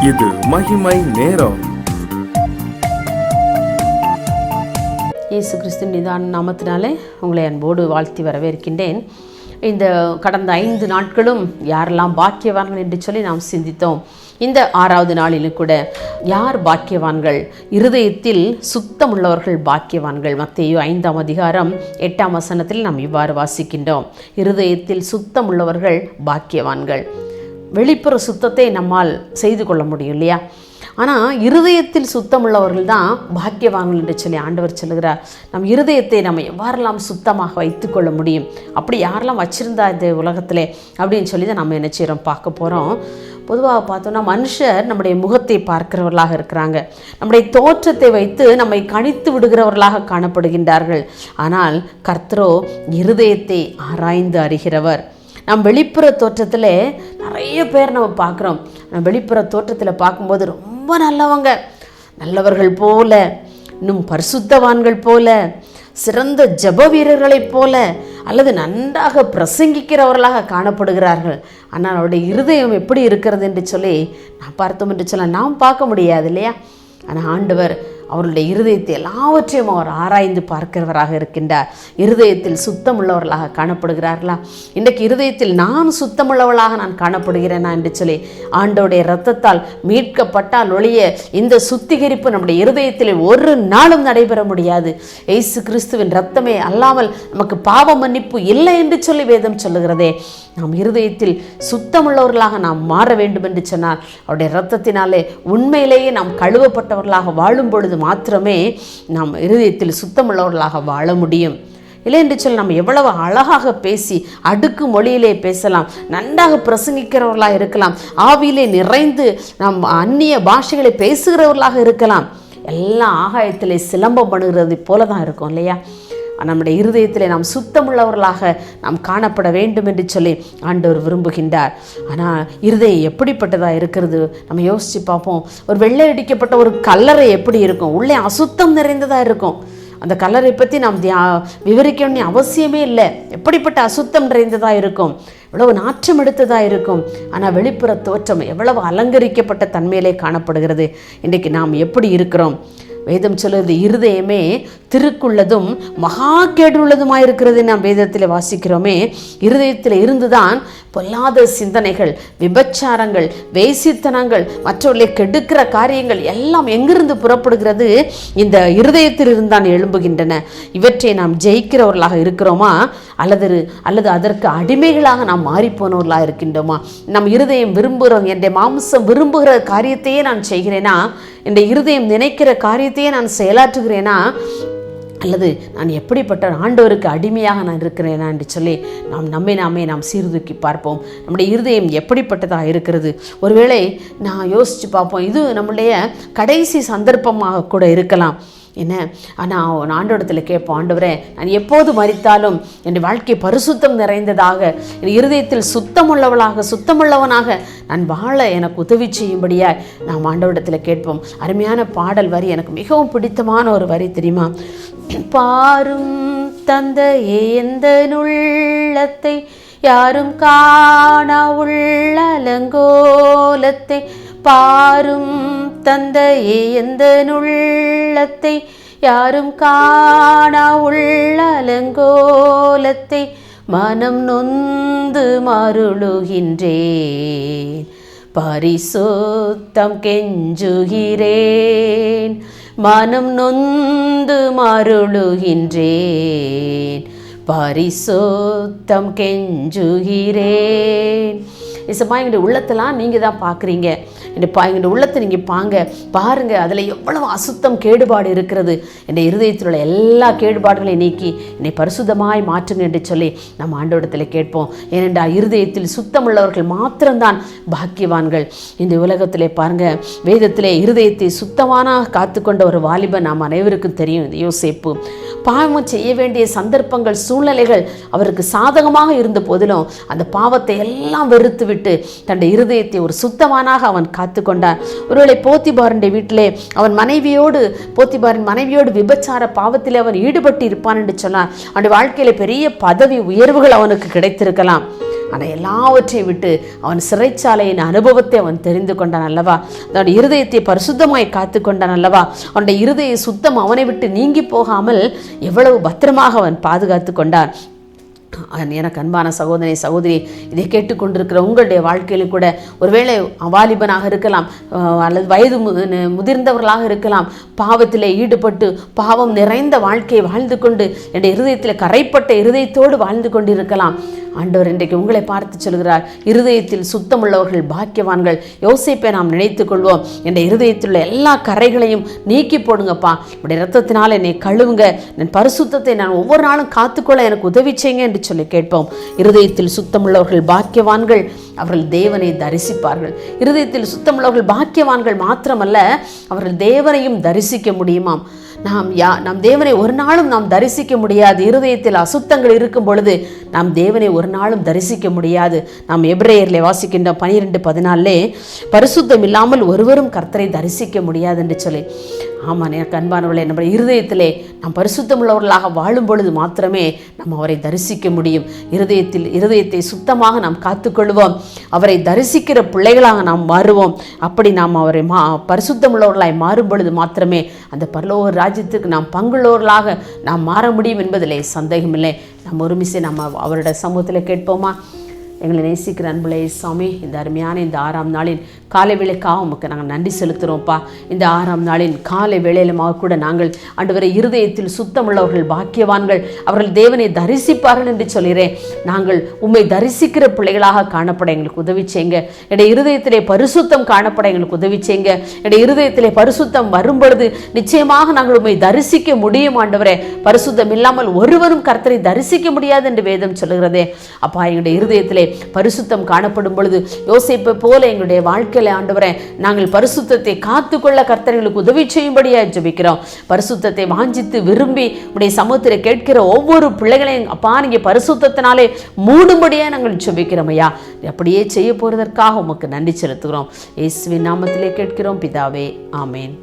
இது மகிமை நேரம். இயேசு கிறிஸ்துவின் நிதான நாமத்தினாலே உங்களை அன்போடு வாழ்த்தி வரவேற்கின்றேன். இந்த கடந்த 5 நாட்களும் யாரெல்லாம் பாக்கியவான்கள் என்று சொல்லி நாம் சிந்தித்தோம். இந்த 6வது நாளிலும் கூட யார் பாக்கியவான்கள்? இருதயத்தில் சுத்தம் உள்ளவர்கள் பாக்கியவான்கள். மத்தேயு 5ஆம் அதிகாரம் 8ஆம் வசனத்தில் நாம் இவ்வாறு வாசிக்கின்றோம். இருதயத்தில் சுத்தம் உள்ளவர்கள் பாக்கியவான்கள். வெளிப்புற சுத்தத்தை நம்மால் செய்து கொள்ள முடியும் இல்லையா? ஆனால் இருதயத்தில் சுத்தம் உள்ளவர்கள் தான் பாக்கியவான்கள் என்று சொல்லி ஆண்டவர் சொல்லுகிறார். நம் இருதயத்தை நம்ம எவ்வாறெல்லாம் சுத்தமாக வைத்து கொள்ள முடியும், அப்படி யாரெல்லாம் வச்சுருந்தா இந்த உலகத்திலே அப்படின்னு சொல்லி தான் நம்ம என்ன செய்கிறோம் பார்க்க போகிறோம். பொதுவாக பார்த்தோன்னா மனுஷர் நம்முடைய முகத்தை பார்க்கிறவர்களாக இருக்கிறாங்க, நம்முடைய தோற்றத்தை வைத்து நம்மை கணித்து விடுகிறவர்களாக காணப்படுகின்றார்கள். ஆனால் கர்த்தரோ இருதயத்தை ஆராய்ந்து அறிகிறவர். நம் வெளிப்புற தோற்றத்தில் நிறைய பேர் நம்ம பார்க்குறோம். நம்ம வெளிப்புற தோற்றத்தில் பார்க்கும்போது ரொம்ப நல்லவர்கள் போல, இன்னும் பரிசுத்தவான்கள் போல, சிறந்த ஜெப வீரர்களைப் போல, அல்லது நன்றாக பிரசங்கிக்கிறவர்களாக காணப்படுகிறார்கள். ஆனால் அவருடைய இருதயம் எப்படி இருக்கிறது என்று சொல்லி நான் பார்த்தோம் என்று சொல்ல நாம் பார்க்க முடியாது இல்லையா? ஆனால் ஆண்டவர் அவருடைய இருதயத்தை எல்லாவற்றையும் அவர் ஆராய்ந்து பார்க்கிறவராக இருக்கின்றார். இருதயத்தில் சுத்தம் உள்ளவர்களாக காணப்படுகிறார்களா? இன்றைக்கு இருதயத்தில் நான் சுத்தமுள்ளவளாக நான் காணப்படுகிறேனா என்று சொல்லி ஆண்டவருடைய இரத்தத்தால் மீட்கப்பட்டால் ஒழிய இந்த சுத்திகரிப்பு நம்முடைய இருதயத்தில் ஒரு நாளும் நடைபெற முடியாது. இயேசு கிறிஸ்துவின் இரத்தமே அல்லாமல் நமக்கு பாவ மன்னிப்பு இல்லை என்று சொல்லி வேதம் சொல்லுகிறதே. நாம் இருதயத்தில் சுத்தமுள்ளவர்களாக நாம் மாற வேண்டும் என்று சொன்னால் அவருடைய இரத்தத்தினாலே உண்மையிலேயே நாம் கழுவப்பட்டவர்களாக வாழும் பொழுது மாத்திரமே நாம் இருதயத்தில் சுத்தமுள்ளவர்களாக வாழ முடியும். இல்லை என்று சொல்லி நம்ம எவ்வளவு அழகாக பேசி அடுக்கு மொழியிலே பேசலாம், நன்றாக பிரசங்கிக்கிறவர்களாக இருக்கலாம், ஆவியிலே நிறைந்து நாம் அந்நிய பாஷைகளை பேசுகிறவர்களாக இருக்கலாம், எல்லாம் ஆகாயத்திலே சிலம்பம் பண்ணுகிறது போல தான் இருக்கும் இல்லையா? நம்முடைய இருதயத்திலே நாம் சுத்தமுள்ளவர்களாக நாம் காணப்பட வேண்டும் என்று சொல்லி ஆண்டவர் விரும்புகின்றார். ஆனால் இருதயம் எப்படிப்பட்டதாக இருக்கிறது நம்ம யோசித்து பார்ப்போம். ஒரு வெள்ளை அடிக்கப்பட்ட ஒரு கல்லறை எப்படி இருக்கும்? உள்ளே அசுத்தம் நிறைந்ததாக இருக்கும். அந்த கல்லறை பற்றி நாம் விவரிக்கணும்னு அவசியமே இல்லை. எப்படிப்பட்ட அசுத்தம் நிறைந்ததாக இருக்கும், எவ்வளவு நாற்றம் எடுத்ததாக இருக்கும். ஆனால் வெளிப்புற தோற்றம் எவ்வளவு அலங்கரிக்கப்பட்ட தன்மையிலே காணப்படுகிறது. இன்றைக்கு நாம் எப்படி இருக்கிறோம்? வேதம் சொல்லுவது இருதயமே திருக்குள்ளதும் மகா கேடுள்ளதுமாக இருக்கிறது. நாம் வேதத்தில் வாசிக்கிறோமே. இருதயத்தில் இருந்துதான் பொல்லாத சிந்தனைகள், விபச்சாரங்கள், வேசித்தனங்கள், மற்றவர்களை கெடுக்கிற காரியங்கள் எல்லாம் எங்கிருந்து புறப்படுகிறது? இந்த இருதயத்தில் இருந்தான் எழும்புகின்றன. இவற்றை நாம் ஜெயிக்கிறவர்களாக இருக்கிறோமா அல்லது அதற்கு அடிமைகளாக நாம் மாறிப்போனவர்களாக இருக்கின்றோமா? நம் இருதயம் விரும்புகிறோம், என் மாம்சம் விரும்புகிற காரியத்தையே நான் செய்கிறேனா? இந்த இருதயம் நினைக்கிற காரியத்தையே நான் செயலாற்றுகிறேனா? அல்லது நான் எப்படிப்பட்ட ஆண்டவருக்கு அடிமையாக நான் இருக்கிறேனா என்று சொல்லி நாம் சீர்தூக்கி பார்ப்போம். நம்முடைய இருதயம் எப்படிப்பட்டதாக இருக்கிறது? ஒருவேளை நான் யோசித்து பார்ப்போம், இது நம்முடைய கடைசி சந்தர்ப்பமாக கூட இருக்கலாம். என்ன, ஆனால் ஆண்டவரிடத்தில் கேட்போம், ஆண்டவரே நான் எப்போது மரித்தாலும் என் வாழ்க்கை பரிசுத்தம் நிறைந்ததாக, என் இருதயத்தில் சுத்தமுள்ளவனாக நான் வாழ எனக்கு உதவி செய்யும்படியாக நாம் ஆண்டவரிடத்தில் கேட்போம். அருமையான பாடல் வரி, எனக்கு மிகவும் பிடித்தமான ஒரு வரி தெரியுமா? பாரும் தந்தையே எந்தன் உள்ளத்தை, யாரும் காணா உள்ளலங்கோலத்தை, பாரும் தந்தையே எந்தன் உள்ளத்தை, யாரும் காணா உள்ளலங்கோலத்தை, மனம் நொந்து மருளுகின்றேன், பரிசுத்தம் கெஞ்சுகிறேன், மனம் நொந்து மருளுகின்றேன், பரிசுத்தம் கெஞ்சுகிறேன். இசப்பா, எங்களுடைய உள்ளத்தெல்லாம் நீங்கள் தான் பார்க்குறீங்க. எங்களுடைய உள்ளத்தை நீங்கள் பாருங்கள், அதில் எவ்வளவு அசுத்தம் கேடுபாடு இருக்கிறது. என் இருதயத்தில் உள்ள எல்லா கேடுபாடுகளையும் நீக்கி என்னை பரிசுத்தமாய் மாற்றுங்க என்று சொல்லி நம்ம ஆண்டவரிடத்தில் கேட்போம். ஏனென்றால் இருதயத்தில் சுத்தமுள்ளவர்கள் மாத்திரம்தான் பாக்கியவான்கள். இந்த உலகத்திலே பாருங்கள், வேதத்திலே இருதயத்தை சுத்தமான காத்துக்கொண்ட ஒரு வாலிபன் நாம் அனைவருக்கும் தெரியும். இந்த யோசேப்பு பாவம் செய்ய வேண்டிய சந்தர்ப்பங்கள், சூழ்நிலைகள் அவருக்கு சாதகமாக இருந்த போதிலும் அந்த பாவத்தை எல்லாம் வெறுத்து விட்டு தன்னுடைய இருதயத்தை ஒரு சுத்தமானாக அவன் காத்து கொண்டான். ஒருவேளை போத்திபாரனுடைய வீட்டிலே அவன் போத்திபாரின் மனைவியோடு விபச்சார பாவத்திலே அவன் ஈடுபட்டு இருப்பான் என்று சொன்னார். அவனுடைய வாழ்க்கையில பெரிய பதவி உயர்வுகள் அவனுக்கு கிடைத்திருக்கலாம். ஆனால் எல்லாவற்றையும் விட்டு அவன் சிறைச்சாலையின் அனுபவத்தை அவன் தெரிந்து கொண்டான் அல்லவா. அவனுடைய இருதயத்தை பரிசுத்தமாய் காத்து கொண்டான் அல்லவா. அவனுடைய இருதய சுத்தம் அவனை விட்டு நீங்கி போகாமல் எவ்வளவு பத்திரமாக அவன் பாதுகாத்து கொண்டான். எனக்கு அன்பான சகோதரி சகோதரி, இதை கேட்டுக்கொண்டிருக்கிற உங்களுடைய வாழ்க்கையிலும் கூட ஒருவேளை வாலிபனாக இருக்கலாம் அல்லது வயது முதிர்ந்தவர்களாக இருக்கலாம். பாவத்திலே ஈடுபட்டு பாவம் நிறைந்த வாழ்க்கையை வாழ்ந்து கொண்டு என்னுடைய இருதயத்தில் கரைப்பட்ட இருதயத்தோடு வாழ்ந்து கொண்டு இருக்கலாம். ஆண்டவர் இன்றைக்கு உங்களை பார்த்து சொல்கிறார், இருதயத்தில் சுத்தமுள்ளவர்கள் பாக்கியவான்கள். யோசேப்பை நாம் நினைத்து கொள்வோம். என் இருதயத்தில் உள்ள எல்லா கரைகளையும் நீக்கி போடுங்கப்பா, இப்படி இரத்தத்தினால் என்னை கழுவுங்க, என் பரிசுத்தத்தை நான் ஒவ்வொரு நாளும் காத்துக்கொள்ள எனக்கு உதவி செய்யுங்க என்று சொல்லி கேட்போம். இருதயத்தில் சுத்தமுள்ளவர்கள் பாக்கியவான்கள், அவர்கள் தேவனை தரிசிப்பார்கள். இருதயத்தில் சுத்தமுள்ளவர்கள் பாக்கியவான்கள் மாத்திரமல்ல, அவர்கள் தேவனையும் தரிசிக்க முடியுமாம். நாம் தேவனை ஒரு நாளும் நாம் தரிசிக்க முடியாது. இருதயத்தில் அசுத்தங்கள் இருக்கும் பொழுது நாம் தேவனை ஒரு நாளும் தரிசிக்க முடியாது. நாம் எபிரேயரில் வாசிக்கின்ற 12:14 பரிசுத்தம் இல்லாமல் ஒருவரும் கர்த்தரை தரிசிக்க முடியாது என்று சொல்லி. ஆமாம், எனக்கு அன்பானவர்களே, நம்ம இருதயத்திலே நாம் பரிசுத்தமுள்ளவர்களாக வாழும் பொழுது மாத்திரமே நம்ம அவரை தரிசிக்க முடியும். இருதயத்தை சுத்தமாக நாம் காத்துக்கொள்வோம். அவரை தரிசிக்கிற பிள்ளைகளாக நாம் மாறுவோம். அப்படி நாம் அவரை பரிசுத்தமுள்ளவர்களாய் மாறும் பொழுது மாத்திரமே அந்த பரலோக ராஜ்யத்துக்கு நாம் பங்குள்ளவர்களாக நாம் மாற முடியும் என்பதிலே சந்தேகமில்லை. நாம் ஒருமிசை நம்ம அவருடைய சமூகத்தில் கேட்போமா? எங்களை நேசிக்கிற அன்புலே சாமி, இந்த அருமையான இந்த 6ஆம் நாளின் காலை வேளைக்காக உமக்கு நாங்கள் நன்றி செலுத்துகிறோம்ப்பா. இந்த 6ஆம் நாளின் காலை வேளையிலுமாக கூட நாங்கள் ஆண்டவரை இருதயத்தில் சுத்தமுள்ளவர்கள் பாக்கியவான்கள், அவர்கள் தேவனை தரிசிப்பார்கள் என்று சொல்கிறேன். நாங்கள் உம்மை தரிசிக்கிற பிள்ளைகளாக காணப்பட எங்களுக்கு உதவி செய்யுங்க. என்னுடைய இருதயத்திலே பரிசுத்தம் காணப்பட எங்களுக்கு உதவி செய்யுங்க. என்னுடைய இருதயத்திலே பரிசுத்தம் வரும் பொழுது நிச்சயமாக நாங்கள் உம்மை தரிசிக்க முடியும். ஆண்டவரே, பரிசுத்தம் இல்லாமல் ஒருவரும் கர்த்தரை தரிசிக்க முடியாது என்று வேதம் சொல்லுகிறதே. அப்பா, எங்களுடைய இருதயத்திலே பரிசுத்தம் காணப்படும் பொழுது யோசேப்பை போல எங்களுடைய வாழ்க்கையில ஆண்டவரே நாங்கள் பரிசுத்தத்தை காத்துக்கொள்ள கர்த்தர்களுக்கு உதவி செய்யும்படியா ஜெபிக்கிறோம். பரிசுத்தத்தை வாஞ்சித்து விரும்பி உடைய சமூகத்தில் கேட்கிற ஒவ்வொரு பிள்ளைகளையும் அப்பா நீங்க பரிசுத்தத்தினாலே மூடும்படியா நாங்கள் ஜெபிக்கிறோம் ஐயா. அப்படியே செய்ய போறதற்காக உமக்கு நன்றி செலுத்துகிறோம். இயேசுவின் நாமத்திலே கேட்கிறோம் பிதாவே, ஆமேன்.